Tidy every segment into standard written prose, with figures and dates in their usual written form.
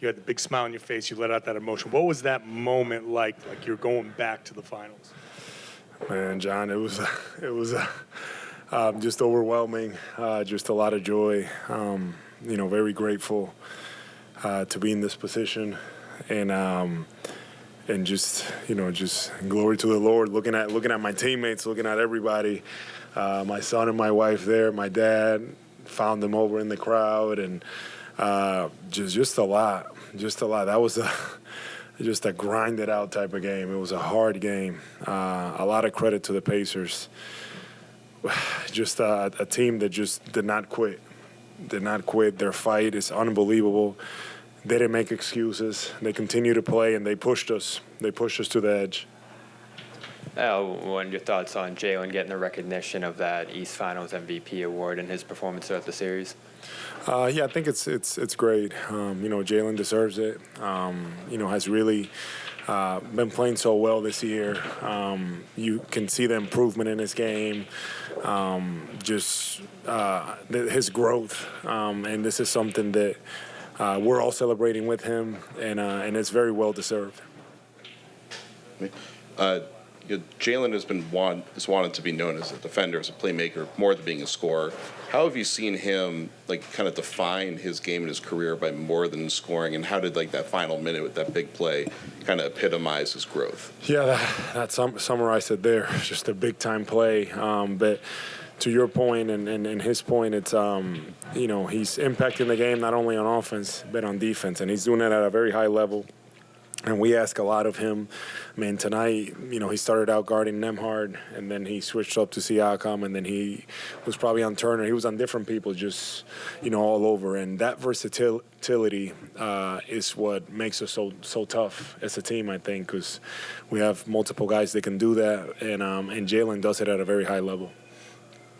You had the big smile on your face. You let out that emotion. What was that moment like you're going back to the finals? Man, John, it was just overwhelming. Just a lot of joy. Very grateful to be in this position, and just glory to the Lord. Looking at my teammates, looking at everybody, my son and my wife there, my dad, found them over in the crowd, and just a lot. That was just a grinded out type of game. It was a hard game. A lot of credit to the Pacers. Just a team that just did not quit. Their fight is unbelievable. They didn't make excuses. They continued to play, and they pushed us. They pushed us to the edge. What are your thoughts on Jalen getting the recognition of that East Finals MVP award and his performance throughout the series? I think it's great. Jalen deserves it. Has really been playing so well this year. You can see the improvement in his game, his growth, and this is something that we're all celebrating with him, and it's very well deserved. Jalen has wanted to be known as a defender, as a playmaker, more than being a scorer. How have you seen him kind of define his game and his career by more than scoring? And how did that final minute with that big play kind of epitomize his growth? Yeah, that summarized it there. Just a big time play. But to your point and his point, it's he's impacting the game not only on offense but on defense, and he's doing it at a very high level. And we ask a lot of him. I mean, tonight, he started out guarding Nemhard, and then he switched up to Siakam, and then he was probably on Turner. He was on different people, just, all over. And that versatility is what makes us so tough as a team, I think, because we have multiple guys that can do that, and Jalen does it at a very high level.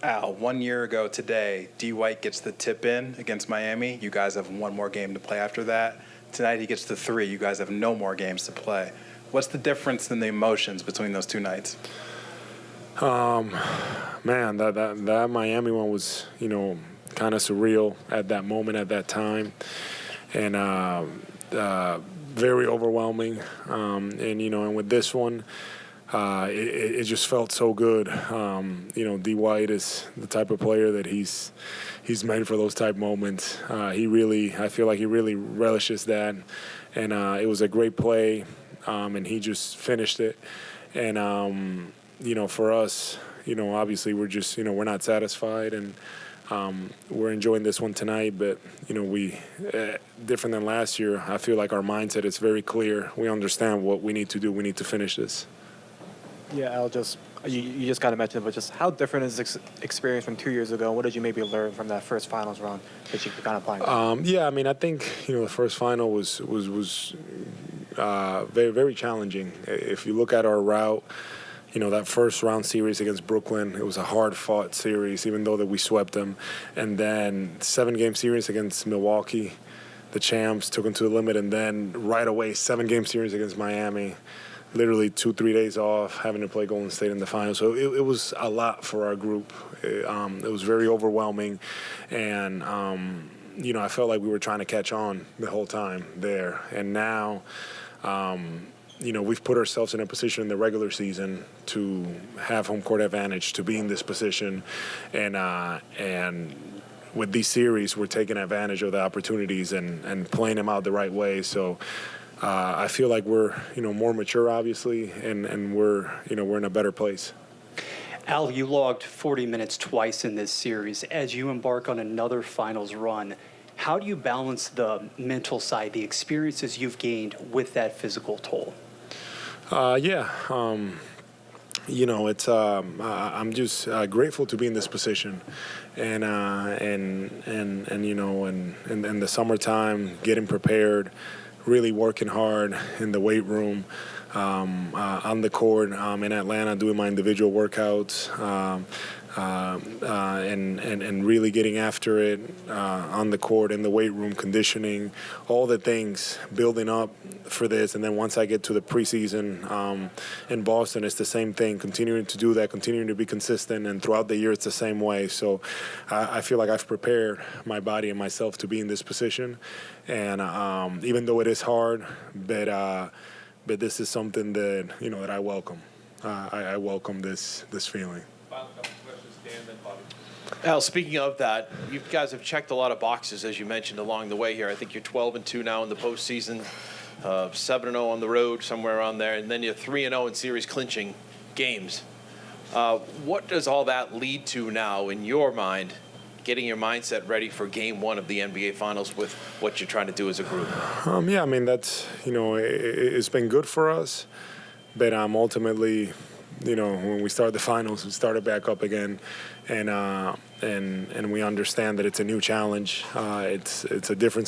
Al, 1 year ago today, D. White gets the tip in against Miami. You guys have one more game to play after that. Tonight he gets the 3. You guys have no more games to play. What's the difference in the emotions between those two nights? Man, that Miami one was, kind of surreal at that moment, at that time, and very overwhelming. And with this one, it just felt so good. D. White is the type of player that he's made for those type moments. I feel like he really relishes that. And it was a great play, and he just finished it. And, for us, obviously we're just, we're not satisfied, and we're enjoying this one tonight. But, we, different than last year, I feel like our mindset is very clear. We understand what we need to do. We need to finish this. Yeah, Al, you just kind of mentioned it, but just how different is this experience from 2 years ago? What did you maybe learn from that first finals run that you could kind of apply? I think the first final was very, very challenging. If you look at our route, that first round series against Brooklyn, it was a hard-fought series, even though that we swept them. And then 7-game series against Milwaukee, the champs, took them to the limit, and then right away 7-game series against Miami. Literally 2-3 days off, having to play Golden State in the finals. So it was a lot for our group. It was very overwhelming. And, I felt like we were trying to catch on the whole time there. And now, we've put ourselves in a position in the regular season to have home court advantage, to be in this position. And with these series, we're taking advantage of the opportunities and playing them out the right way. So, I feel like we're, more mature, obviously, and we're in a better place. Al, you logged 40 minutes twice in this series. As you embark on another finals run, how do you balance the mental side, the experiences you've gained with that physical toll? It's I'm just grateful to be in this position, and in the summertime, getting prepared, really working hard in the weight room, on the court, in Atlanta, doing my individual workouts, and really getting after it on the court, in the weight room, conditioning, all the things building up for this. And then once I get to the preseason in Boston, it's the same thing, continuing to do that, continuing to be consistent, and throughout the year it's the same way. So I feel like I've prepared my body and myself to be in this position. And even though it is hard, but this is something that, that I welcome. I welcome this feeling. Al, speaking of that, you guys have checked a lot of boxes, as you mentioned, along the way here. I think you're 12-2 now in the postseason, 7-0 on the road, somewhere around there, and then you're 3-0 in series clinching games. What does all that lead to now in your mind, getting your mindset ready for Game 1 of the NBA Finals with what you're trying to do as a group? Yeah, I mean, that's, it's been good for us, but ultimately, when we start the finals, we started back up again, and we understand that it's a new challenge. It's a different